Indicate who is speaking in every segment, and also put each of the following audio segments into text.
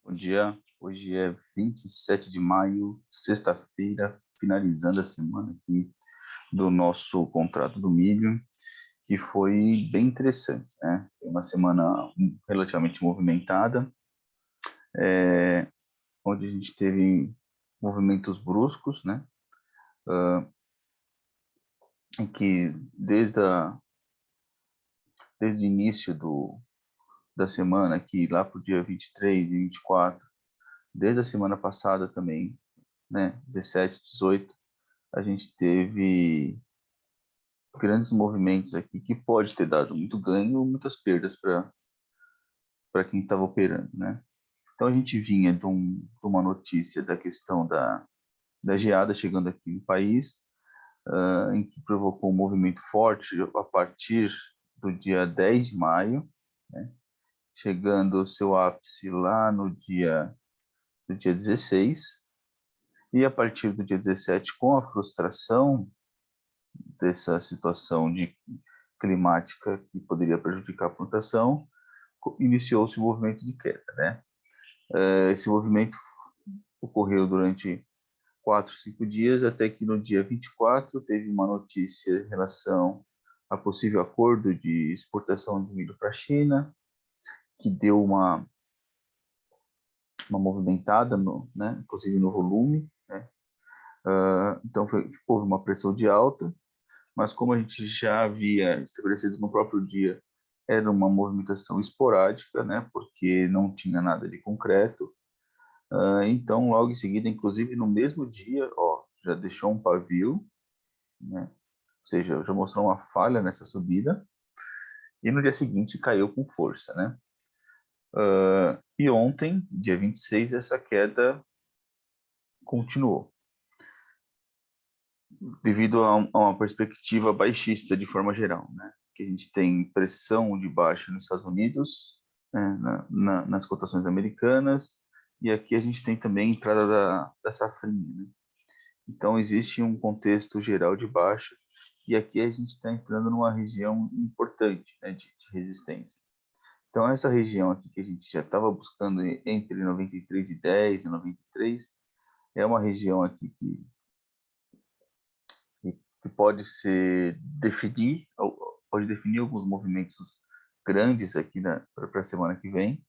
Speaker 1: Bom dia, hoje é 27 de maio, sexta-feira, finalizando a semana aqui do nosso contrato do milho, que foi bem interessante, né? Foi uma semana relativamente movimentada, onde a gente teve movimentos bruscos, né? Em que desde o início da semana, aqui lá para o dia 23 e 24, desde a semana passada também, né? 17, 18, a gente teve grandes movimentos aqui que pode ter dado muito ganho ou muitas perdas para quem estava operando, né? Então a gente vinha de uma notícia da questão da geada chegando aqui no país, em que provocou um movimento forte a partir do dia 10 de maio, né? Chegando ao seu ápice lá no dia 16, e a partir do dia 17, com a frustração dessa situação climática que poderia prejudicar a plantação, iniciou-se o movimento de queda, né? Esse movimento ocorreu durante 4, 5 dias, até que no dia 24 teve uma notícia em relação a possível acordo de exportação de milho para a China, que deu uma movimentada, né, inclusive no volume, né? Então houve uma pressão de alta, mas como a gente já havia estabelecido no próprio dia, era uma movimentação esporádica, né, porque não tinha nada de concreto. Então, logo em seguida, inclusive no mesmo dia, ó, já deixou um pavio, né, ou seja, já mostrou uma falha nessa subida, e no dia seguinte caiu com força, né. E ontem, dia 26, essa queda continuou, devido a uma perspectiva baixista de forma geral, né, que a gente tem pressão de baixa nos Estados Unidos, né, nas cotações americanas, e aqui a gente tem também a entrada da safrinha, né? Então existe um contexto geral de baixa, e aqui a gente está entrando numa região importante, né, de resistência. Então essa região aqui que a gente já estava buscando entre 93,10 e 93, é uma região aqui que pode pode definir alguns movimentos grandes aqui para a semana que vem,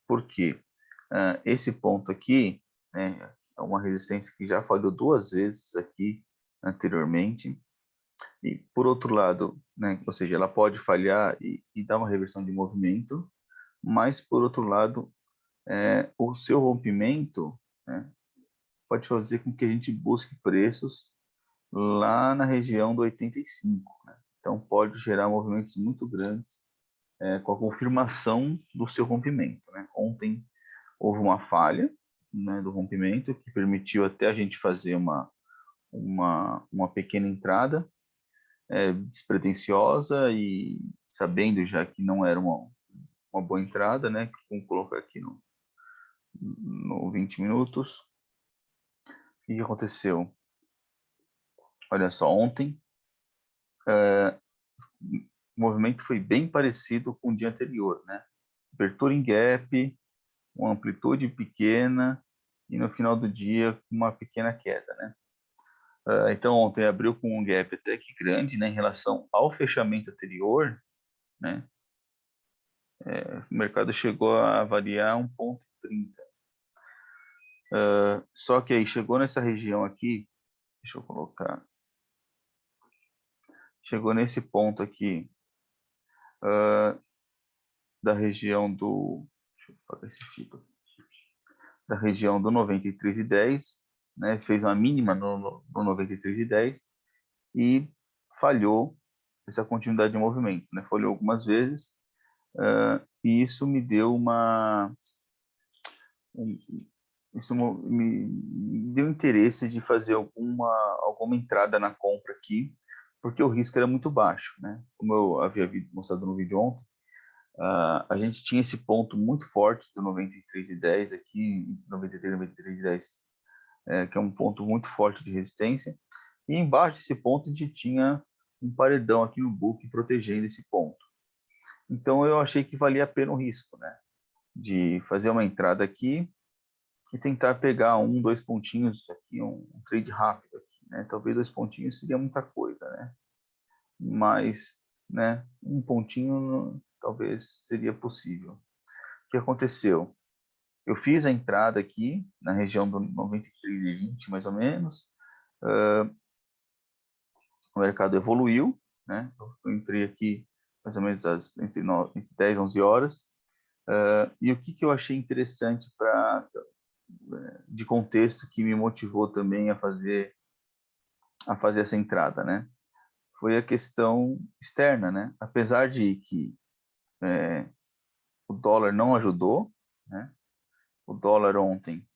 Speaker 1: porque esse ponto aqui, né, é uma resistência que já falhou 2 vezes aqui anteriormente, e por outro lado, né, ou seja, ela pode falhar e dar uma reversão de movimento, mas por outro lado, o seu rompimento, né, pode fazer com que a gente busque preços lá na região do 85, né? Então pode gerar movimentos muito grandes com a confirmação do seu rompimento, né? Ontem houve uma falha, né, do rompimento que permitiu até a gente fazer uma pequena entrada despretensiosa e sabendo já que não era uma boa entrada, né? Vamos colocar aqui no 20 minutos. O que aconteceu? Olha só, ontem o movimento foi bem parecido com o dia anterior, né? Abertura em gap, uma amplitude pequena e no final do dia uma pequena queda, né? Então ontem abriu com um gap até que grande, né, em relação ao fechamento anterior, né? O mercado chegou a variar 1,30. Só que aí chegou nessa região aqui, deixa eu colocar, chegou nesse ponto aqui da região deixa eu fazer esse tipo, da região do 93,10, né? Fez uma mínima no 93,10 e falhou essa continuidade de movimento, né? Falhou algumas vezes, e isso me deu me deu interesse de fazer alguma entrada na compra aqui, porque o risco era muito baixo, né? Como eu havia mostrado no vídeo ontem, a gente tinha esse ponto muito forte do 93,10 aqui, 93, 93,10, que é um ponto muito forte de resistência, e embaixo desse ponto a gente tinha um paredão aqui no book protegendo esse ponto. Então eu achei que valia a pena o risco, né? de fazer uma entrada aqui e tentar pegar 1, 2 pontinhos aqui, um trade rápido aqui, né? Talvez 2 pontinhos seria muita coisa, né? Mas, né, um pontinho talvez seria possível. O que aconteceu? Eu fiz a entrada aqui na região do 93,20 mais ou menos. O mercado evoluiu, né? Eu entrei aqui mais ou menos entre 10 e 11 horas. E o que eu achei interessante de contexto que me motivou também a fazer essa entrada, né? Foi a questão externa, né? Apesar de que o dólar não ajudou, né? O dólar ontem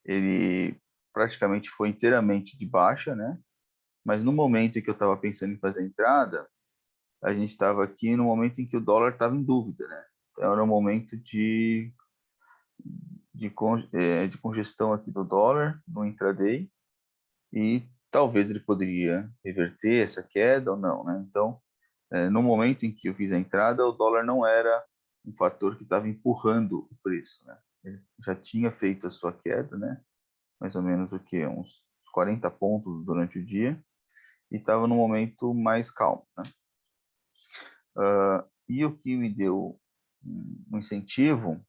Speaker 1: ele praticamente foi inteiramente de baixa, né? Mas no momento em que eu estava pensando em fazer a entrada, a gente estava aqui no momento em que o dólar estava em dúvida, né? Então, era um momento de congestão aqui do dólar no intraday e talvez ele poderia reverter essa queda ou não, né? Então, no momento em que eu fiz a entrada, o dólar não era um fator que estava empurrando o preço, né? Ele já tinha feito a sua queda, né? Mais ou menos o que? Uns 40 pontos durante o dia e estava num momento mais calmo, né? E o que me deu um incentivo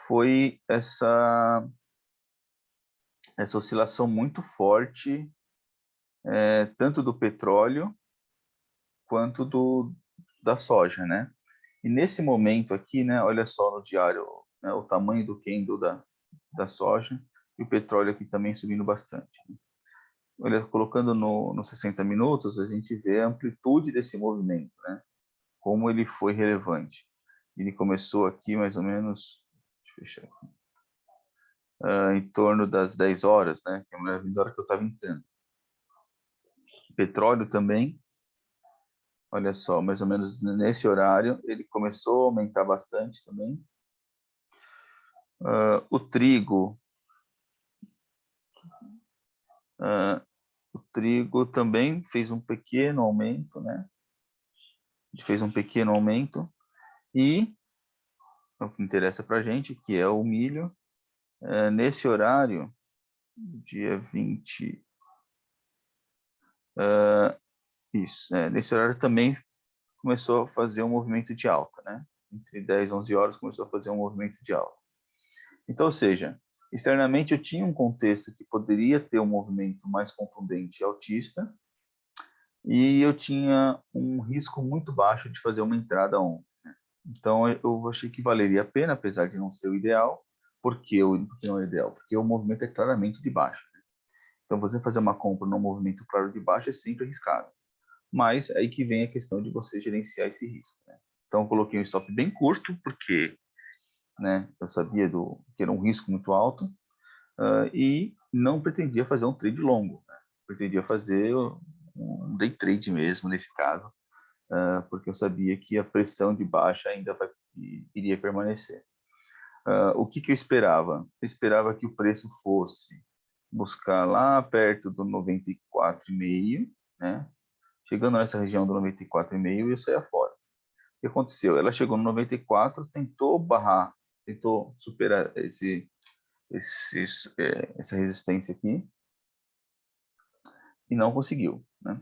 Speaker 1: foi essa oscilação muito forte, tanto do petróleo quanto da soja, né? E nesse momento aqui, né, olha só no diário, né, o tamanho do candle da soja e o petróleo aqui também subindo bastante. Né? Olha, colocando no 60 minutos, a gente vê a amplitude desse movimento, né? Como ele foi relevante. Ele começou aqui mais ou menos, deixa eu fechar aqui, em torno das 10 horas, né? Que é a hora que eu estava entrando. Petróleo também, olha só, mais ou menos nesse horário, ele começou a aumentar bastante também. O trigo, também fez um pequeno aumento, né? Fez um pequeno aumento. E o que interessa para a gente, que é o milho, nesse horário, dia 20, nesse horário também começou a fazer um movimento de alta, né? Entre 10 e 11 horas começou a fazer um movimento de alta. Então, ou seja, externamente eu tinha um contexto que poderia ter um movimento mais contundente e altista, e eu tinha um risco muito baixo de fazer uma entrada ontem. Né? Então, eu achei que valeria a pena, apesar de não ser o ideal. Por que não é o ideal? Porque o movimento é claramente de baixo. Né? Então, você fazer uma compra num movimento claro de baixo é sempre arriscado. Mas aí que vem a questão de você gerenciar esse risco. Né? Então, eu coloquei um stop bem curto, porque, né, eu sabia que era um risco muito alto, e não pretendia fazer um trade longo. Né? Pretendia fazer um day trade mesmo, nesse caso, porque eu sabia que a pressão de baixa ainda iria permanecer. O que eu esperava? Eu esperava que o preço fosse buscar lá perto do 94,5, né? Chegando nessa região do 94,5, eu saía fora. O que aconteceu? Ela chegou no 94, tentou barrar, tentou superar essa resistência aqui e não conseguiu, né?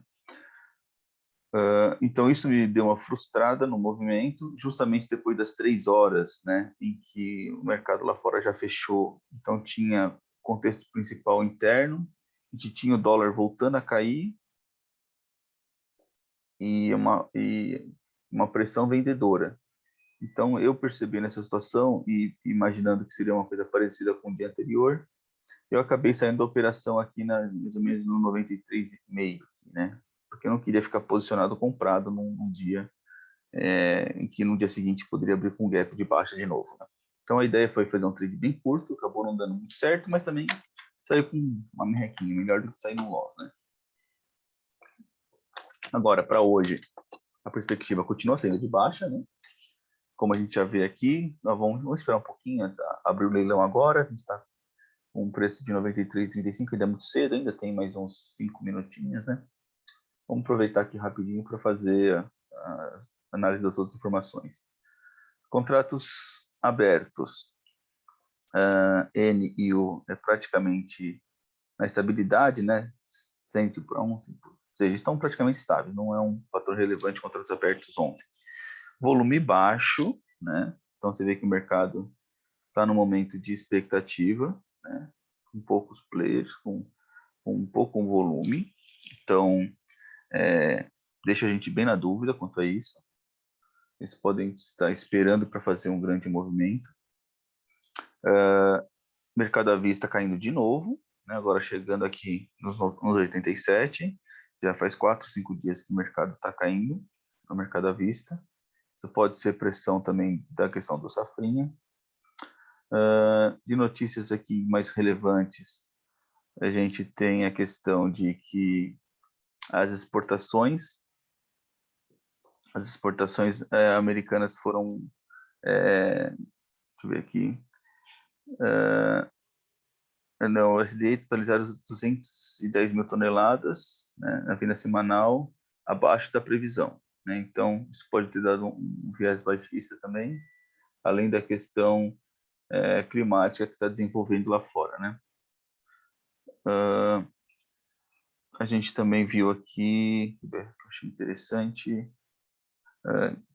Speaker 1: Então isso me deu uma frustrada no movimento, justamente depois das 3 horas, né, em que o mercado lá fora já fechou. Então tinha contexto principal interno, a gente tinha o dólar voltando a cair e uma pressão vendedora. Então eu percebi nessa situação e imaginando que seria uma coisa parecida com o dia anterior, eu acabei saindo da operação aqui mais ou menos no 93,5, né? Porque eu não queria ficar posicionado comprado num dia em que no dia seguinte poderia abrir com um gap de baixa de novo. Né? Então a ideia foi fazer um trade bem curto, acabou não dando muito certo, mas também saiu com uma merrequinha, melhor do que sair no loss, né? Agora, para hoje, a perspectiva continua sendo de baixa, né? Como a gente já vê aqui, nós vamos esperar um pouquinho, tá? Abrir o leilão agora, a gente está com um preço de 93,35, ainda é muito cedo, ainda tem mais uns 5 minutinhos, né? Vamos aproveitar aqui rapidinho para fazer a análise das outras informações. Contratos abertos, N e U é praticamente na estabilidade, né? 100 para 1, ou seja, estão praticamente estáveis, não é um fator relevante contra os abertos ontem. Volume baixo, né? Então você vê que o mercado está no momento de expectativa, né? Com poucos players, com um pouco volume, então deixa a gente bem na dúvida quanto a isso. Eles podem estar esperando para fazer um grande movimento. Mercado à vista caindo de novo, né? Agora chegando aqui nos 87, já faz 4, 5 dias que o mercado está caindo no mercado à vista. Isso pode ser pressão também da questão do safrinha. De notícias aqui mais relevantes, a gente tem a questão de que as exportações americanas foram, deixa eu ver aqui, o SDA totalizaram 210 mil toneladas, né, na venda semanal, abaixo da previsão, né? Então, isso pode ter dado um viés baixista também, além da questão climática que está desenvolvendo lá fora, né? A gente também viu aqui, que eu achei interessante,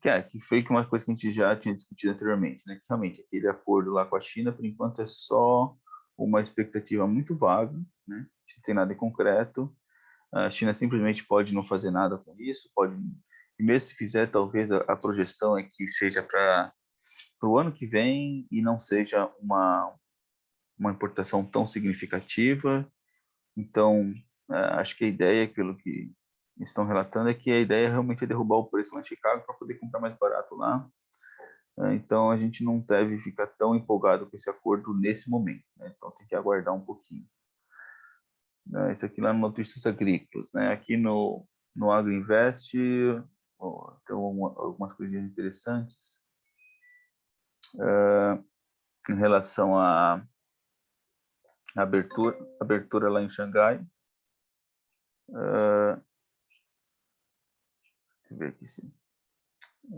Speaker 1: que foi uma coisa que a gente já tinha discutido anteriormente, né? Que realmente aquele acordo lá com a China, por enquanto, é só uma expectativa muito vaga, né? A gente não tem nada em concreto. A China simplesmente pode não fazer nada com isso, pode, e mesmo se fizer, talvez a projeção é que seja para o ano que vem e não seja uma importação tão significativa. Então, acho que a ideia, pelo que estão relatando, é que a ideia realmente é derrubar o preço lá em Chicago para poder comprar mais barato lá. Então, a gente não deve ficar tão empolgado com esse acordo nesse momento, né? Então, tem que aguardar um pouquinho. Isso aqui lá no Notícias Agrícolas, né? Aqui no AgroInvest, tem algumas coisinhas interessantes em relação à abertura lá em Xangai. Deixa eu ver aqui se a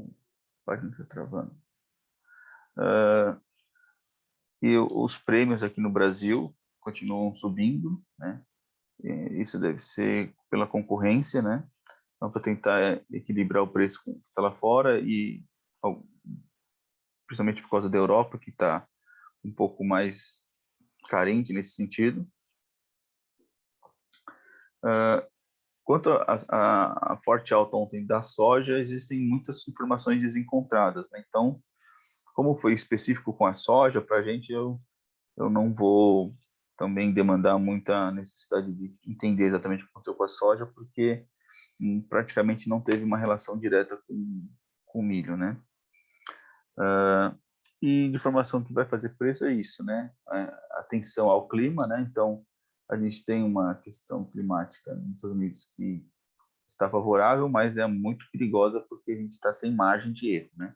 Speaker 1: página está travando. E os prêmios aqui no Brasil continuam subindo, né? E isso deve ser pela concorrência, né? Então, para tentar equilibrar o preço que está lá fora e principalmente por causa da Europa, que está um pouco mais carente nesse sentido. Quanto à forte alta ontem da soja, existem muitas informações desencontradas, né? Então, como foi específico com a soja, para a gente, eu não vou também demandar muita necessidade de entender exatamente o que aconteceu com a soja, porque praticamente não teve uma relação direta com o milho, né? E de informação que vai fazer preço é isso, né? Atenção ao clima, né? Então, a gente tem uma questão climática nos Estados Unidos que está favorável, mas é muito perigosa porque a gente está sem margem de erro, né?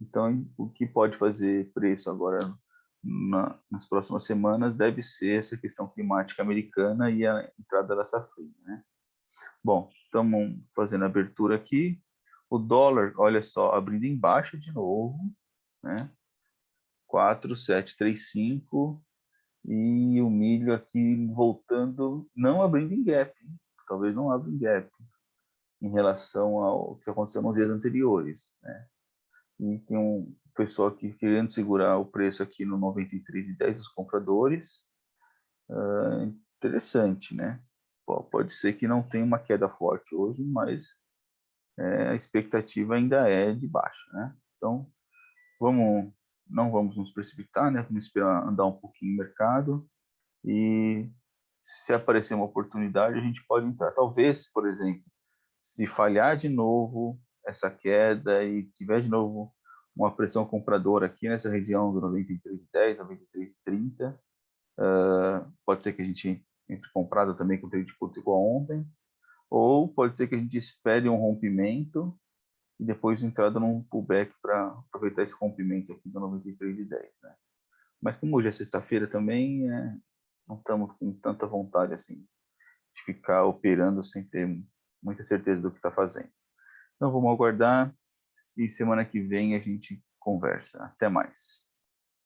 Speaker 1: Então, o que pode fazer preço agora nas próximas semanas deve ser essa questão climática americana e a entrada da safrinha, né? Bom, estamos fazendo a abertura aqui. O dólar, olha só, abrindo embaixo de novo, né? 4,735 e o milho aqui voltando, não abrindo em gap, talvez não abra em gap em relação ao que aconteceu nos dias anteriores, né? E tem um pessoal aqui querendo segurar o preço aqui no 93,10 dos compradores. Interessante, né? Pode ser que não tenha uma queda forte hoje, mas a expectativa ainda é de baixa, né? Então, não vamos nos precipitar, né? Vamos esperar andar um pouquinho no mercado e se aparecer uma oportunidade, a gente pode entrar. Talvez, por exemplo, se falhar de novo essa queda e tiver de novo uma pressão compradora aqui nessa região do 93,10, 93,30, pode ser que a gente entre comprado também com trade put igual ontem, ou pode ser que a gente espere um rompimento e depois entrada num pullback para aproveitar esse rompimento aqui do 93,10, né? Mas como hoje é sexta-feira também, não estamos com tanta vontade assim de ficar operando sem ter muita certeza do que está fazendo. Então vamos aguardar e semana que vem a gente conversa. Até mais.